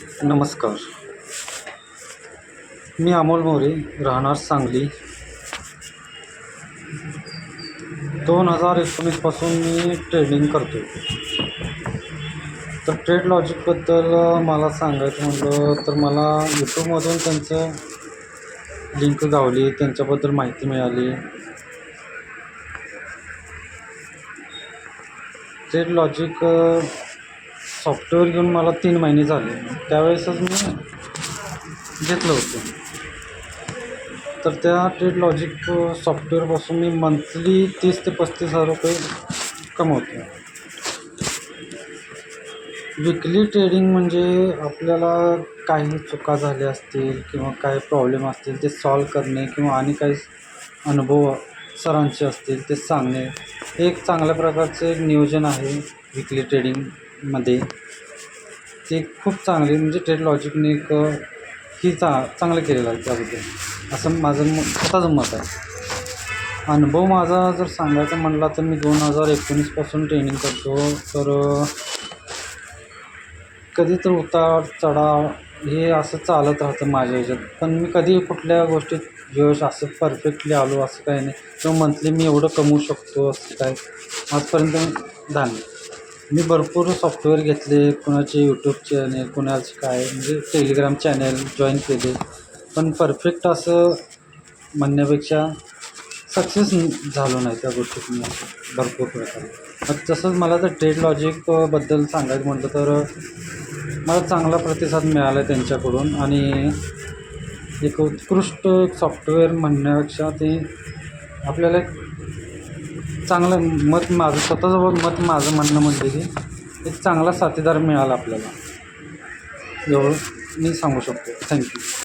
नमस्कार. मी अमोल मोरे, राहणार सांगली. 2019पासून मी ट्रेडिंग करतो. तर ट्रेड लॉजिकबद्दल मला सांगायचं म्हटलं तर मला यूट्यूबमधून त्यांचं लिंक गावली, त्यांच्याबद्दल माहिती मिळाली. ट्रेड लॉजिक सॉफ्टवेअर घेऊन मला 3 महिने झाले. त्यावेळेसच मी घेतलं होतं. तर त्या ट्रेड लॉजिक सॉफ्टवेअरपासून मी मंथली 30,000 ते 35,000 रुपये कमवतो. विकली ट्रेडिंग म्हणजे आपल्याला काही चुका झाल्या असतील किंवा काही प्रॉब्लेम असतील ते सॉल्व करणे किंवा आणि काही अनुभव सरांचे असतील ते सांगणे. हे एक चांगल्या प्रकारचं एक नियोजन आहे विकली ट्रेडिंगमध्ये. ते खूप चांगले म्हणजे ट्रेड लॉजिकने एक चांगलं केलेलं आहे त्याबद्दल असं माझं स्वतःचं मत आहे. अनुभव माझा जर सांगायचा म्हटला तर मी 2019पासून ट्रेनिंग करतो. तर कधी तर उतार चढाव हे असं चालत राहतं माझ्या ह्याच्यात. पण मी कधी कुठल्या गोष्टीत यश असं परफेक्टली आलो असं काही नाही किंवा मंथली मी एवढं कमवू शकतो असं काय आजपर्यंत झालं. मी भरपूर सॉफ्टवेअर घेतले, कोणाचे यूट्यूब चॅनेल, कोणाचे काय म्हणजे टेलिग्राम चॅनेल जॉईन केले. पण परफेक्ट असं म्हणण्यापेक्षा सक्सेस झालो नाही त्या गोष्टीत मी असं भरपूर प्रकारे. मग तसंच मला तर ट्रेड लॉजिकबद्दल सांगायचं म्हटलं तर मला चांगला प्रतिसाद मिळाला आहे त्यांच्याकडून. आणि एक उत्कृष्ट सॉफ्टवेअर म्हणण्यापेक्षा ते आपल्याला एक चांगलं मत माझं स्वतःचं मत माझं म्हणणं म्हणजे की एक चांगला साथीदार मिळाला आपल्याला, एवढं मी सांगू शकतो. थँक्यू.